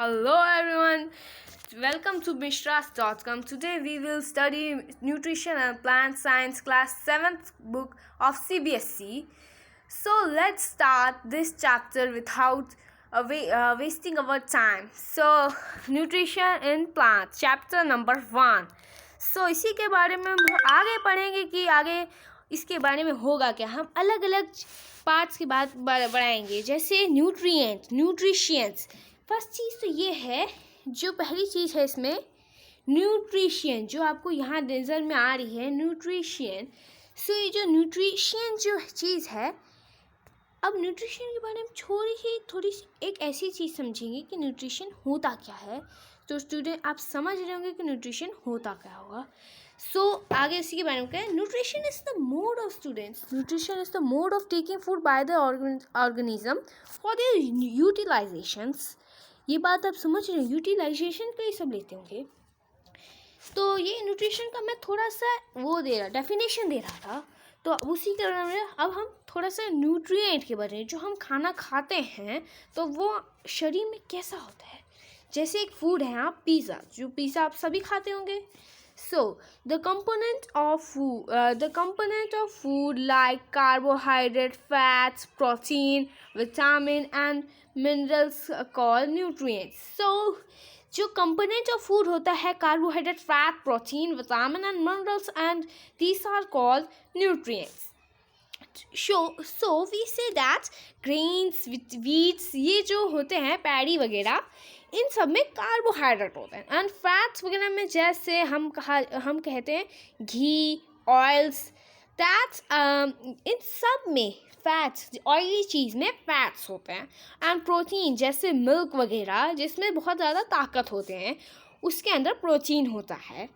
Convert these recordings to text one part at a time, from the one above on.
Hello everyone, welcome to Mishras.com. Today we will study Nutrition and Plant Science class 7th book of CBSE. So let's start this chapter without wasting our time. So Nutrition in Plants, chapter number 1. So इसी के बारे में हम आगे पढ़ेंगे कि आगे इसके बारे में होगा क्या. हम अलग अलग पार्ट्स की बात बढ़ाएंगे, जैसे न्यूट्रिशंस. फर्स्ट चीज़ तो ये है, जो पहली चीज़ है इसमें न्यूट्रिशन, जो आपको यहाँ नज़र में आ रही है न्यूट्रिशन. सो ये जो न्यूट्रिशन जो चीज़ है, अब न्यूट्रिशन के बारे में थोड़ी सी एक ऐसी चीज़ समझेंगे कि न्यूट्रिशन होता क्या है. तो स्टूडेंट आप समझ रहे होंगे कि न्यूट्रिशन होता क्या होगा. सो आगे इसी के बारे में क्या है. Nutrition is the mode of nutrition is the mode of taking food by the organism for their utilisations. ये बात आप समझ रहे हैं, यूटिलाइजेशन का ये सब लेते होंगे. तो ये न्यूट्रिशन का मैं थोड़ा सा डेफिनेशन दे रहा था. तो उसी के बारे में अब हम थोड़ा सा न्यूट्रिएंट के बारे में, जो हम खाना खाते हैं तो वो शरीर में कैसा होता है. जैसे एक फूड है आप पिज़्ज़ा आप सभी खाते होंगे. So the component of food like carbohydrate, fats, protein, vitamin and minerals called nutrients. So जो कंपोनेंट ऑफ फूड होता है, carbohydrate, fat, protein, vitamin and minerals, and these are called nutrients. So we say that grains, wheats, ये जो होते हैं paddy वगैरह, इन सब में कार्बोहाइड्रेट होते हैं. एंड फैट्स वगैरह में जैसे हम कहते हैं घी, ऑयल्स, दैट्स इन सब में फैट्स, ऑयली चीज़ में फैट्स होते हैं. एंड प्रोटीन जैसे मिल्क वगैरह, जिसमें बहुत ज़्यादा ताकत होते हैं, उसके अंदर प्रोटीन होता है.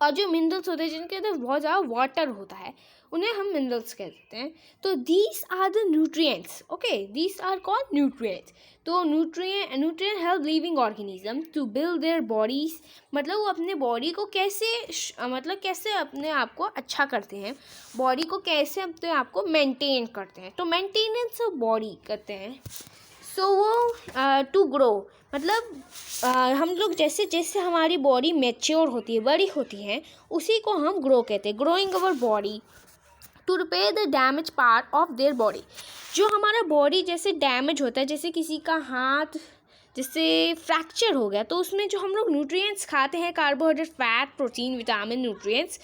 और जो मिनरल्स होते हैं जिनके अंदर बहुत ज़्यादा वाटर होता है, उन्हें हम मिनरल्स कहते हैं. तो these are the nutrients. Okay, these are called nutrients. तो nutrient help living organism to build their bodies. मतलब वो अपने बॉडी को कैसे अपने आप को अच्छा करते हैं, बॉडी को कैसे अपने आप को मेंटेन करते हैं. तो मेंटेनेंस ऑफ बॉडी करते हैं. सो वो टू ग्रो, मतलब हम लोग जैसे जैसे हमारी बॉडी मैच्योर होती है, बड़ी होती है, उसी को हम ग्रो कहते हैं. Growing our body to repair the damage part of their body. जो हमारा बॉडी जैसे डैमेज होता है, जैसे किसी का हाथ जैसे फ्रैक्चर हो गया, तो उसमें जो हम लोग न्यूट्रिएंट्स खाते हैं, carbohydrate, fat, protein, vitamin, nutrients,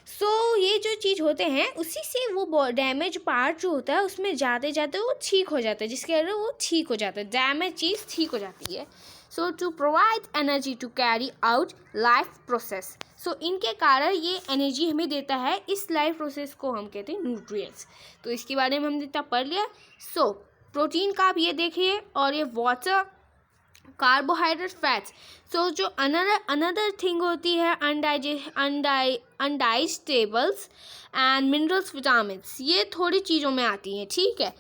so ये जो चीज़ होते हैं, उसी से वो डैमेज पार्ट जो होता है उसमें जाते जाते वो ठीक हो जाता है, जिसके अंदर वो ठीक हो जाता है, डैमेज चीज़ ठीक हो जाती है. So to provide energy to carry out life process. So इनके कारण ये एनर्जी हमें देता है. इस लाइफ प्रोसेस को हम कहते हैं न्यूट्रिएंट्स. तो इसके बारे में हमने इतना पढ़ लिया. सो प्रोटीन का आप ये देखिए, और ये वाटर, कार्बोहाइड्रेट, फैट्स. सो जो अनदर थिंग होती है अनडाइजेस्टेबल्स एंड मिनरल्स, विटामिन्स, ये थोड़ी चीज़ों में आती हैं. ठीक है,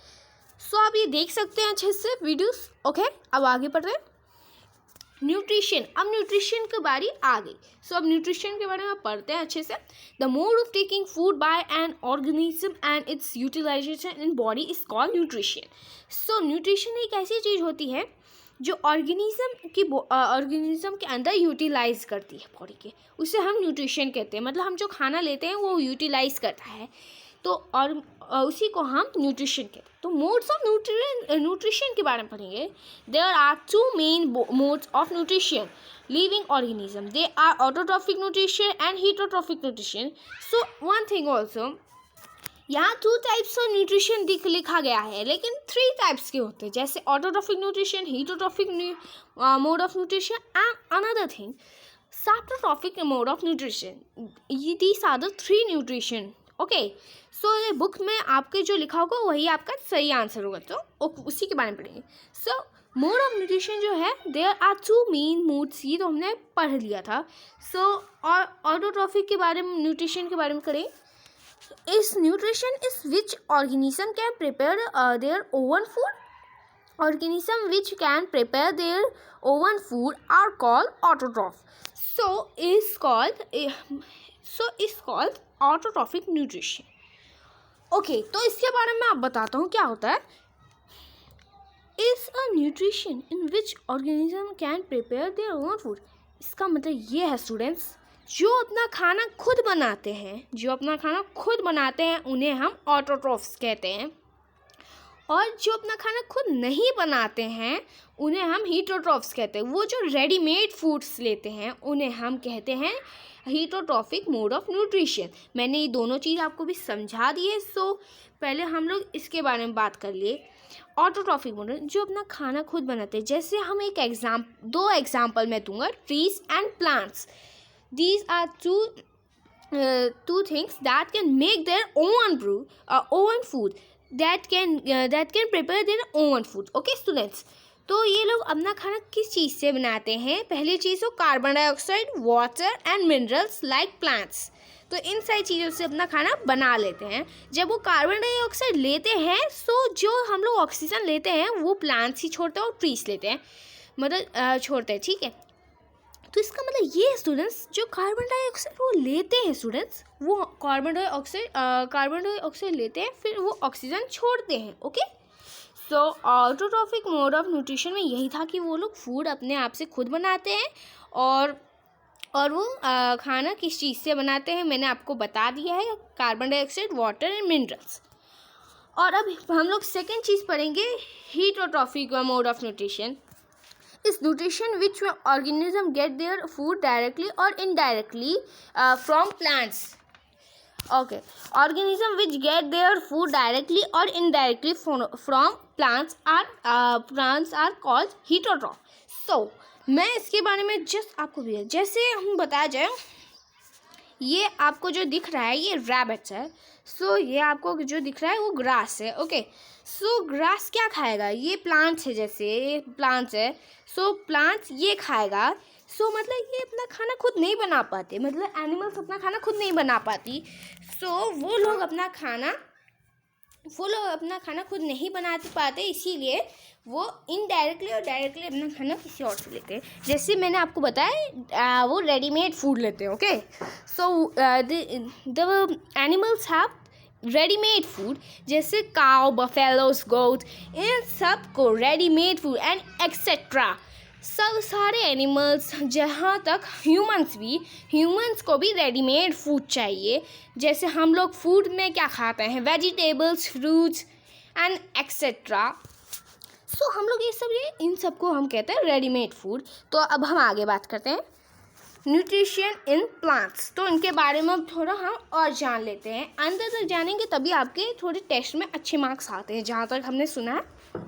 सो आप ये देख सकते हैं अच्छे से वीडियोस. ओके, अब आगे बढ़ रहे हैं. न्यूट्रिशन. अब न्यूट्रिशन की बारी आ गई. सो अब न्यूट्रिशन के बारे में पढ़ते हैं अच्छे से. The mode of taking food by an organism and its utilization in body is called nutrition. So nutrition एक ऐसी चीज़ होती है जो ऑर्गेनिज्म के अंदर यूटिलाइज करती है बॉडी के, उसे हम न्यूट्रिशन कहते हैं. मतलब हम जो खाना लेते हैं वो यूटिलाइज करता है, तो और उसी को हम न्यूट्रिशन कहते हैं. तो मोड्स ऑफ न्यूट्रिशन के बारे में पढ़ेंगे. There are two main modes of nutrition living organism. They are autotrophic nutrition and heterotrophic nutrition. So one thing also, यहाँ 2 टाइप्स ऑफ न्यूट्रिशन लिखा गया है, लेकिन 3 टाइप्स के होते हैं, जैसे autotrophic nutrition, heterotrophic mode of nutrition, and another thing saprotrophic mode of nutrition. These are the 3 nutrition. Okay, so ये बुक में आपके जो लिखा होगा वही आपका सही आंसर होगा, तो उसी के बारे में पढ़ेंगे. सो मोड ऑफ न्यूट्रिशन जो है, देयर आर 2 मेन मोड्स. ये तो हमने पढ़ लिया था. सो और ऑटोट्रॉफिक के बारे में, न्यूट्रिशन के बारे में करें. Is nutrition is which organism can prepare their own food. Organism which can prepare their own food are called autotroph. So is called autotrophic nutrition. Okay, तो इसके बारे में आप बताता हूँ क्या होता है. Is a nutrition in which organism can prepare their own food. इसका मतलब ये है स्टूडेंट्स, जो अपना खाना खुद बनाते हैं उन्हें हम ऑटोट्रॉफ्स कहते हैं, और जो अपना खाना खुद नहीं बनाते हैं उन्हें हम हीटरोट्रॉफ्स कहते हैं। वो जो रेडीमेड फूड्स लेते हैं उन्हें हम कहते हैं हीटरोट्रॉफिक मोड ऑफ न्यूट्रिशन। मैंने ये दोनों चीज़ आपको भी समझा दी है। सो पहले हम लोग इसके बारे में बात कर लिए। ऑटोट्रॉफिक मोड जो अपना खाना खुद बनाते हैं, जैसे हम दो एग्जाम्पल मैं दूंगा, trees and plants. These are two things that can make their own food, that can prepare their own food. Okay students, तो ये लोग अपना खाना किस चीज़ से बनाते हैं? पहली चीज़ हो carbon dioxide, water and minerals like plants. तो इन सारी चीज़ों से अपना खाना बना लेते हैं। जब वो कार्बन डाइऑक्साइड लेते हैं, सो जो हम लोग ऑक्सीजन लेते हैं वो प्लांट्स ही छोड़ते हैं और ट्रीज लेते हैं, मतलब छोड़ते हैं, ठीक है। तो इसका मतलब ये है स्टूडेंट्स, जो कार्बन डाइऑक्साइड वो लेते हैं स्टूडेंट्स, वो कार्बन डाइऑक्साइड लेते हैं, फिर वो ऑक्सीजन छोड़ते हैं। Okay, so autotrophic mode of nutrition में यही था कि वो लोग फूड अपने आप से खुद बनाते हैं, और वो खाना किस चीज़ से बनाते हैं मैंने आपको बता दिया है, carbon dioxide, water and minerals. और अब हम लोग सेकेंड चीज़ पढ़ेंगे, heterotrophic mode of nutrition. is nutrition which organism get their food directly or indirectly from plants. Okay, organism which get their food directly or indirectly from plants are called heterotroph. So मैं इसके बारे में just आपको भी, जैसे हम बताया जाए, ये आपको जो दिख रहा है ये रैबिट्स है। सो ये आपको जो दिख रहा है वो ग्रास है। ओके, सो ग्रास क्या खाएगा? ये प्लांट्स है, जैसे ये प्लांट्स है, सो प्लांट्स ये खाएगा। सो मतलब ये अपना खाना खुद नहीं बना पाते, मतलब एनिमल्स अपना खाना खुद नहीं बना पाती। सो वो लोग अपना खाना खुद नहीं बना पाते, इसीलिए वो इनडायरेक्टली और डायरेक्टली अपना खाना किसी और से लेते हैं। जैसे मैंने आपको बताया, वो रेडीमेड फूड लेते हैं। Okay, so the animals have readymade food, जैसे काउ, बफेलोस, गोट, इन सब को रेडीमेड फूड एंड एक्सेट्रा। सब सारे एनिमल्स, जहाँ तक ह्यूमंस को भी रेडीमेड फूड चाहिए। जैसे हम लोग फूड में क्या खाते हैं? Vegetables, fruits and etcetera. So हम लोग इन सबको हम कहते हैं रेडीमेड फूड। तो अब हम आगे बात करते हैं न्यूट्रिशन इन प्लांट्स। तो इनके बारे में अब थोड़ा हम और जान लेते हैं। अंदर तक जानेंगे तभी आपके थोड़े टेस्ट में अच्छे मार्क्स आते हैं, जहाँ तक हमने सुना है।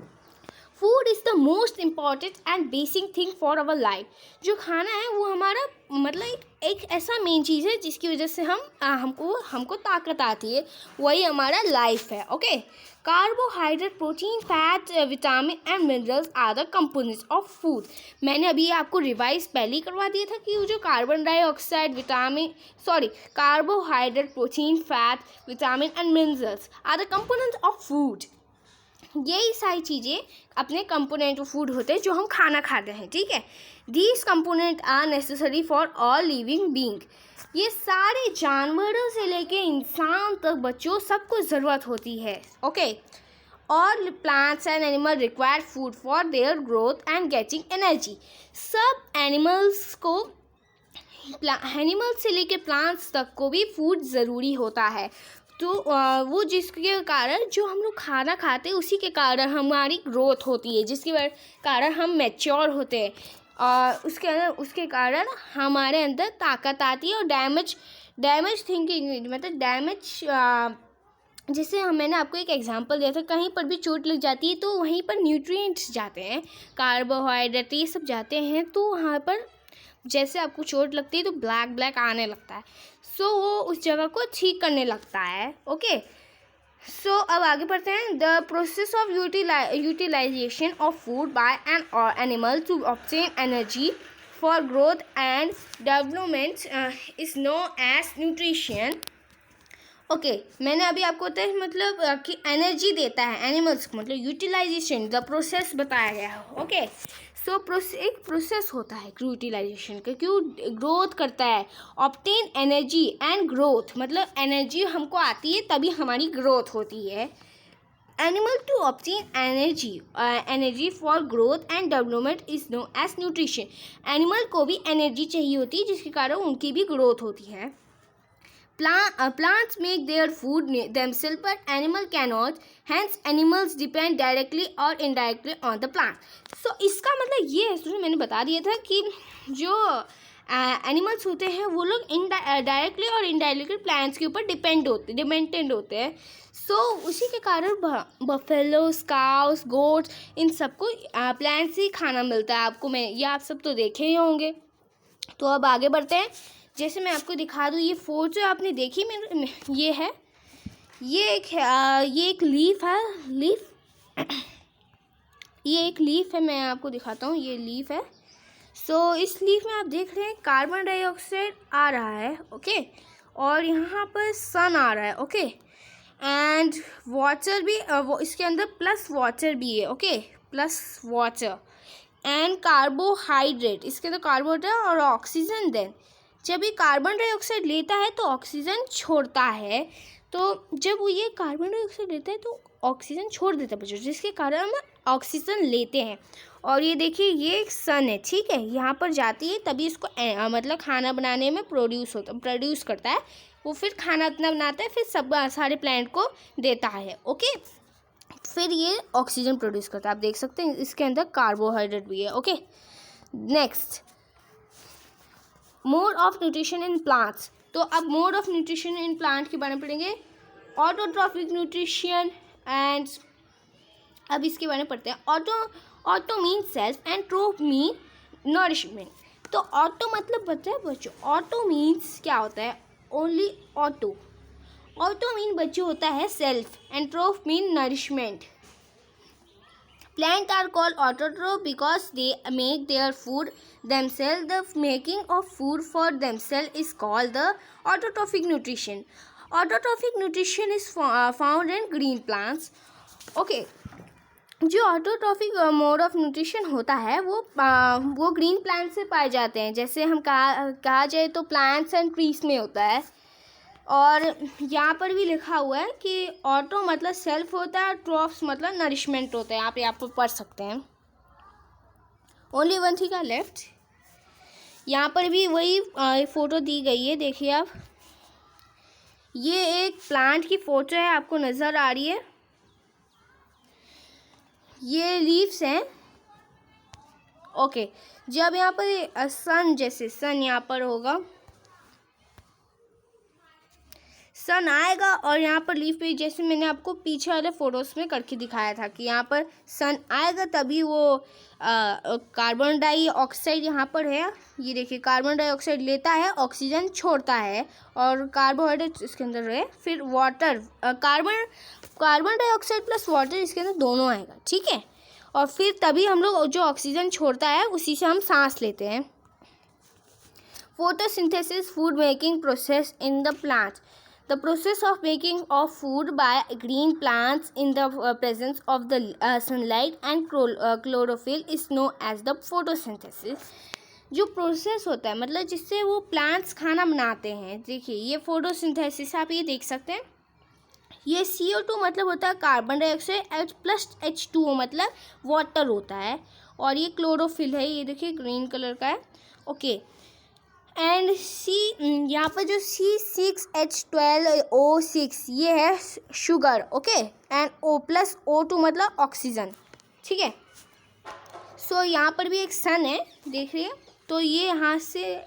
Food is the most important and basic thing for our life. जो खाना है वो हमारा मतलब एक ऐसा मेन चीज़ है जिसकी वजह से हमको ताकत आती है, वही हमारा लाइफ है। Okay, carbohydrate, protein, fat, vitamin and minerals are the components of food. मैंने अभी आपको रिवाइज पहले ही करवा दिया था कि वो जो carbohydrate, protein, fat, vitamin and minerals are the components of food. यही सारी चीज़ें अपने कंपोनेंट ऑफ फूड होते हैं जो हम खाना खाते हैं, ठीक है। These component are necessary for all living being. ये सारे जानवरों से लेके इंसान तक, बच्चों, सबको ज़रूरत होती है। Okay, all plants and animal require food for their growth and getting energy. सब एनिमल्स से लेके प्लांट्स तक को भी फूड ज़रूरी होता है। तो वो जिसके कारण जो हम लोग खाना खाते हैं उसी के कारण हमारी ग्रोथ होती है, जिसके कारण हम मैच्योर होते हैं, और उसके कारण हमारे अंदर ताकत आती है। और डैमेज थिंकिंग, मतलब जैसे मैंने आपको एक एग्जांपल दिया था, कहीं पर भी चोट लग जाती है तो वहीं पर न्यूट्रिएंट्स जाते हैं, कार्बोहाइड्रेट, ये सब जाते हैं। तो वहाँ पर जैसे आपको चोट लगती है तो ब्लैक आने लगता है, सो वो उस जगह को ठीक करने लगता है। ओके, सो अब आगे बढ़ते हैं। The process of utilization of food by an animal to obtain energy for growth and development is known as nutrition. Okay, मैंने अभी आपको मतलब कि एनर्जी देता है एनिमल्स को, मतलब यूटिलाइजेशन, द प्रोसेस बताया गया है। ओके, सो एक प्रोसेस होता है यूटिलाइजेशन का, क्यों ग्रोथ करता है। ऑब्टेन एनर्जी एंड ग्रोथ, मतलब एनर्जी हमको आती है तभी हमारी ग्रोथ होती है। animal to obtain energy for growth and development is known as nutrition. Animal को भी एनर्जी चाहिए होती है जिसके कारण उनकी भी ग्रोथ होती है. Plants make their food themselves but animal cannot, hence animals depend directly or indirectly on the plant. So इसका मतलब ये है, स्टूडेंट मैंने बता दिया था कि जो एनिमल्स होते हैं वो लोग डायरेक्टली और इनडायरेक्टली प्लांट्स के ऊपर डिपेंडेंट होते हैं. सो उसी के कारण बफेलोस, काउस, गोट्स, इन सबको प्लांट्स ही खाना मिलता है. आपको मैं ये आप सब तो देखे ही होंगे. तो अब आगे बढ़ते हैं. जैसे मैं आपको दिखा दूँ, ये फोटो आपने देखी मेरे, ये है, ये एक लीफ है. ये एक लीफ है, मैं आपको दिखाता हूँ. ये लीफ है. सो इस लीफ में आप देख रहे हैं कार्बन डाइऑक्साइड आ रहा है. ओके. और यहाँ पर सन आ रहा है. ओके. एंड वाटर भी इसके अंदर प्लस वाटर भी है. Okay. Plus water and carbohydrate, इसके अंदर कार्बोहाइड्रेट और ऑक्सीजन. देन जब ये कार्बन डाइऑक्साइड लेता है तो ऑक्सीजन छोड़ता है. तो जब वो ये कार्बन डाइऑक्साइड लेता है तो ऑक्सीजन छोड़ देता है बच्चों, जिसके कारण हम ऑक्सीजन लेते हैं. और ये देखिए ये एक सन है. ठीक है. यहाँ पर जाती है तभी इसको मतलब खाना बनाने में प्रोड्यूस करता है. वो फिर खाना इतना बनाता है, फिर सब सारे प्लांट को देता है. ओके. फिर ये ऑक्सीजन प्रोड्यूस करता है. आप देख सकते हैं इसके अंदर कार्बोहाइड्रेट भी है. Okay. Next, mode of nutrition in plants. तो अब mode of nutrition in plant के बारे में पढ़ेंगे. ऑटोट्रॉफिक न्यूट्रिशन एंड अब इसके बारे में पढ़ते हैं. Auto mean self and troph mean nourishment. तो ऑटो मतलब बच्चा है बच्चों. ऑटो मीन्स क्या होता है? Only auto. ऑटो मीन बच्चों होता है self and troph mean nourishment. Plants are called autotroph because they make their food themselves. The making of food for themselves is called the autotrophic nutrition. Autotrophic nutrition is found in green plants. Okay. जो autotrophic mode of nutrition होता है वो green plant से पाए जाते हैं. जैसे हम कहा जाए तो प्लांट्स एंड ट्रीज में होता है. और यहाँ पर भी लिखा हुआ है कि ऑटो मतलब सेल्फ होता है, ट्रॉफ्स मतलब नरिशमेंट होता है. आप यहाँ पर पढ़ सकते हैं. Only one thing are left. यहाँ पर भी वही फ़ोटो दी गई है. देखिए आप, ये एक प्लांट की फ़ोटो है, आपको नज़र आ रही है. ये लीव्स हैं. ओके. जब यहाँ पर सन यहाँ पर होगा, सन आएगा और यहाँ पर लीफ पे, जैसे मैंने आपको पीछे वाले फोटोज़ में करके दिखाया था कि यहाँ पर सन आएगा तभी वो कार्बन डाइऑक्साइड यहाँ पर है. ये देखिए कार्बन डाइऑक्साइड लेता है, ऑक्सीजन छोड़ता है और कार्बोहाइड्रेट इसके अंदर है. फिर water, carbon dioxide plus water इसके अंदर दोनों आएगा. ठीक है. और फिर तभी हम लोग जो ऑक्सीजन छोड़ता है उसी से हम सांस लेते हैं. Photosynthesis, food making process in the plant. The process of making of food by green plants in the presence of the sunlight and chlorophyll is known as the photosynthesis. जो प्रोसेस होता है मतलब जिससे वो प्लांट्स खाना बनाते हैं. देखिए ये फोटोसिंथेसिस आप ये देख सकते हैं. ये CO2 मतलब होता है कार्बन डाइऑक्साइड प्लस H2O मतलब वाटर होता है. और ये क्लोरोफिल है, ये देखिए ग्रीन कलर का है. ओके. एंड यहाँ पर जो C6H12O6 ये है sugar. Okay. And O plus O2 मतलब ऑक्सीजन. ठीक है. सो यहाँ पर भी एक सन है, देख रही है. तो ये यहाँ से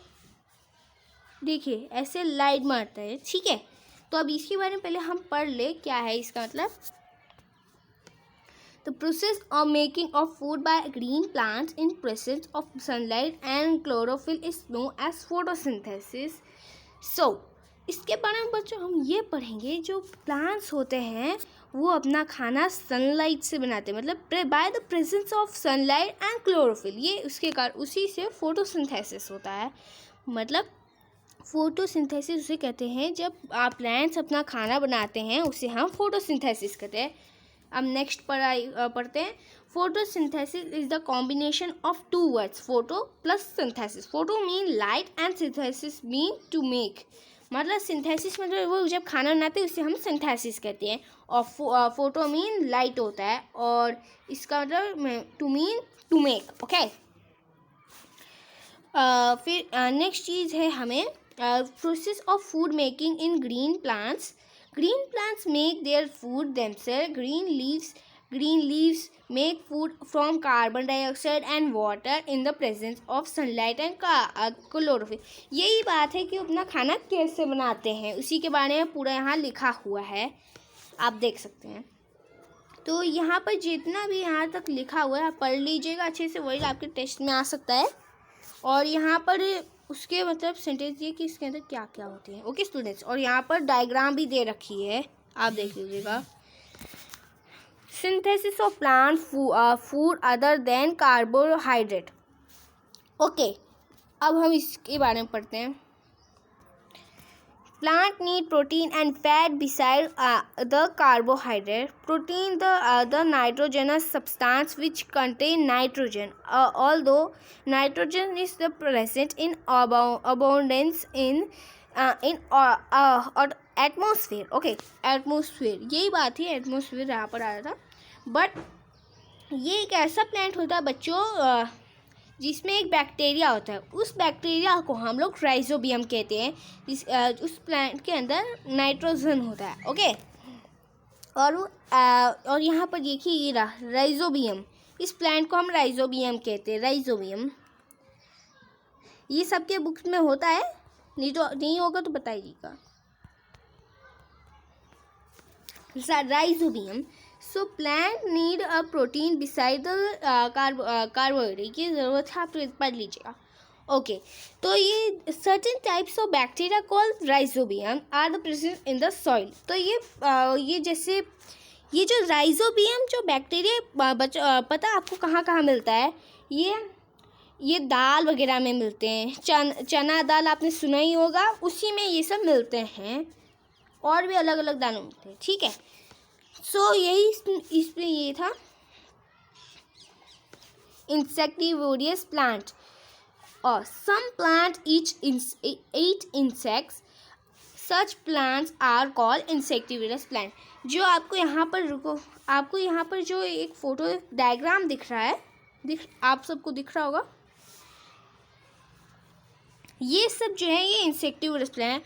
देखिए ऐसे लाइट मारता है. ठीक है. तो अब इसके बारे में पहले हम पढ़ ले क्या है इसका मतलब. The process of making of food by green plants in presence of sunlight and chlorophyll is known as photosynthesis. So, इसके बारे में बच्चों हम ये पढ़ेंगे जो प्लांट्स होते हैं वो अपना खाना सनलाइट से बनाते हैं. मतलब by the presence of sunlight and chlorophyll. ये उसके कारण उसी से फोटोसिंथेसिस होता है. मतलब फोटोसिंथेसिस उसे कहते हैं जब आप प्लांट्स अपना खाना बनाते हैं, उसे हम फोटोसिंथेसिस कहते हैं. अब नेक्स्ट पढ़ते हैं. Photosynthesis is the combination of two words, photo plus synthesis. Photo mean light and synthesis mean to make. मतलब सिंथेसिस मतलब वो जब खाना बनाते हैं उसे हम सिंथेसिस कहते हैं। और फोटो मीन लाइट होता है, और इसका मतलब to mean to make. Okay, फिर नेक्स्ट चीज़ है हमें process of food making in green plants. Green plants make their food themselves. Green leaves make food from carbon dioxide and water in the presence of sunlight and chlorophyll. यही बात है कि अपना खाना कैसे बनाते हैं, उसी के बारे में पूरा यहाँ लिखा हुआ है, आप देख सकते हैं। तो यहाँ पर जितना भी यहाँ तक लिखा हुआ है आप पढ़ लीजिएगा अच्छे से, वही आपके टेस्ट में आ सकता है। और यहाँ पर उसके मतलब सेंटेंस दिए कि इसके अंदर क्या क्या होते हैं। ओके स्टूडेंट्स, और यहाँ पर डायग्राम भी दे रखी है, आप देख लीजिएगा। Synthesis of plant food other than carbohydrate. Okay, अब हम इसके बारे में पढ़ते हैं। Plant need protein and fat beside the carbohydrate. Protein, the nitrogenous substance which contain nitrogen. Although nitrogen is the present in abundance in atmosphere. Okay, atmosphere. यही बात ही atmosphere यहाँ पर आया था। But ये एक ऐसा प्लांट होता है बच्चों जिसमें एक बैक्टीरिया होता है। उस बैक्टीरिया को हम लोग राइजोबियम कहते हैं। उस प्लांट के अंदर नाइट्रोजन होता है। ओके, और यहाँ पर देखिए ये रहा राइजोबियम। इस प्लांट को हम राइजोबियम कहते हैं। राइजोबियम ये सबके बुक्स में होता है, नहीं तो नहीं होगा तो बताइएगा। Rhizobium. So plant need a protein beside the carbohydrate. ये ज़रूरत है, आप पढ़ लीजिएगा। ओके, तो ये certain types of bacteria called rhizobium are the present in the soil. तो ये जैसे ये जो राइजोबियम जो बैक्टीरिया पता आपको कहाँ कहाँ मिलता है? ये दाल वगैरह में मिलते हैं। चना दाल आपने सुना ही होगा, उसी में ये सब मिलते हैं, और भी अलग अलग दालों में मिलते हैं। ठीक है, सो यही इसमें ये था insectivorous plant, or some plant eat insects. Such plants are called insectivorous plant. जो आपको यहाँ पर जो एक फोटो डायग्राम दिख रहा है, आप सबको दिख रहा होगा, ये सब जो है ये इंसेक्टिवरस प्लांट।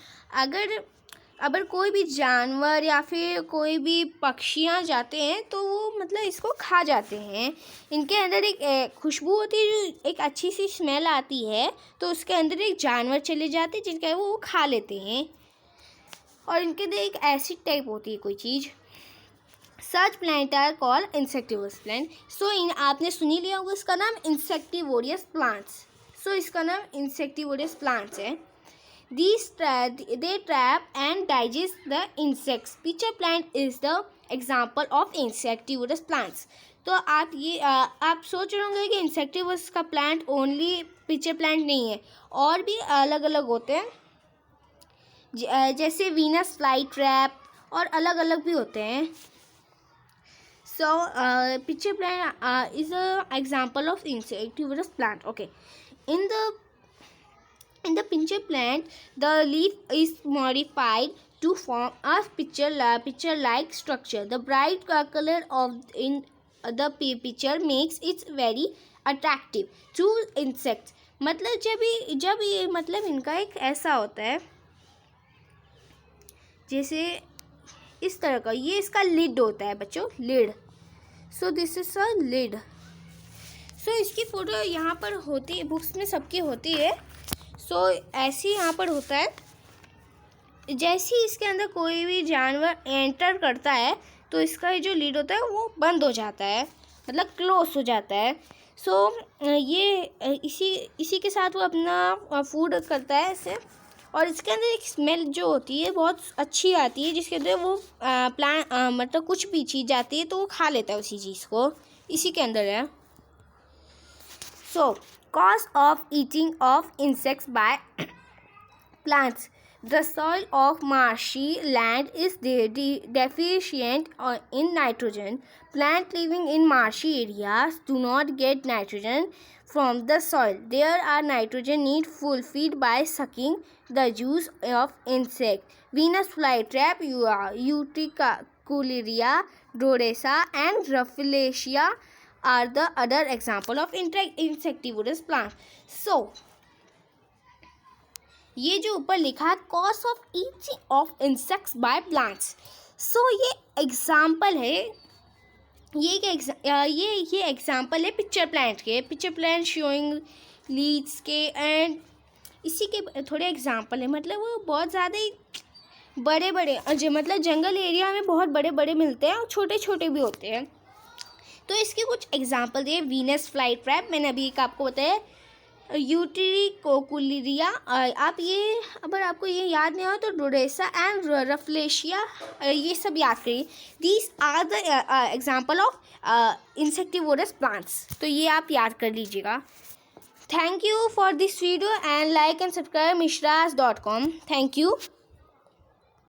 अगर कोई भी जानवर या फिर कोई भी पक्षियाँ जाते हैं तो वो मतलब इसको खा जाते हैं। इनके अंदर एक खुशबू होती है, जो एक अच्छी सी स्मेल आती है, तो उसके अंदर एक जानवर चले जाते हैं जिनका वो खा लेते हैं, और इनके अंदर एक एसिड टाइप होती है कोई चीज़। Such plant are called insectivorous plant. So आपने सुनी लिया होगा इसका नाम इंसेक्टिवोरियस प्लांट्स। सो इसका नाम इंसेक्टिवोरियस प्लांट्स है। They trap and digest the insects. Pitcher plant is the example of insectivorous plants. तो आप सोच रहे होंगे कि इंसेक्टिवोरस का प्लांट ओनली पिचर प्लांट नहीं है, और भी अलग अलग होते हैं, जैसे वीनस फ्लाई ट्रैप, और अलग अलग भी होते हैं। So pitcher plant is a example of insectivorous plant. Okay, In the pincher plant, the leaf is modified to form a pitcher-like structure. The bright color in the pitcher makes it very attractive to insects. मतलब जब ये मतलब इनका एक ऐसा होता है जैसे इस तरह का, ये इसका लिड होता है बच्चों, lid. So this is a lid. So इसकी फोटो यहाँ पर होती है, बुक्स में सबकी होती है। सो ऐसे यहाँ पर होता है, जैसे ही इसके अंदर कोई भी जानवर एंटर करता है तो इसका जो लीड होता है वो बंद हो जाता है, मतलब क्लोज हो जाता है। सो ये इसी के साथ वो अपना फूड करता है ऐसे, और इसके अंदर एक स्मेल जो होती है बहुत अच्छी आती है, जिसके अंदर वो मतलब कुछ भी चीज़ जाती है तो वो खा लेता है उसी चीज़ को, इसी के अंदर है। सो cause of eating of insects by plants. The soil of marshy land is deficient in nitrogen. Plants living in marshy areas do not get nitrogen from the soil. There are nitrogen need fulfilled by sucking the juice of insect. Venus flytrap, Uticaria, Doresa, and Rafflesia are the other example of insectivorous plants. So ये जो ऊपर लिखा है cause of eating of insects by plants, so ये example है, ये example है picture plant के, पिक्चर प्लांट शोइंग लीड्स के, एंड इसी के थोड़े एग्जाम्पल है. मतलब वो बहुत ज़्यादा ही बड़े बड़े मतलब जंगल एरिया में बहुत बड़े बड़े मिलते हैं और छोटे छोटे भी होते हैं. तो इसके कुछ एग्जाम्पल दिए. वीनस फ्लाई ट्रैप मैंने अभी एक आपको बताया, यूटिकोकुलिरिया, आप ये अगर आपको ये याद नहीं हो तो डोरेसा एंड रफ्लेशिया ये सब याद करिए. These are the example of insectivorous plants. तो ये आप याद कर लीजिएगा. Thank you for this video and like and subscribe mishras.com. Thank you.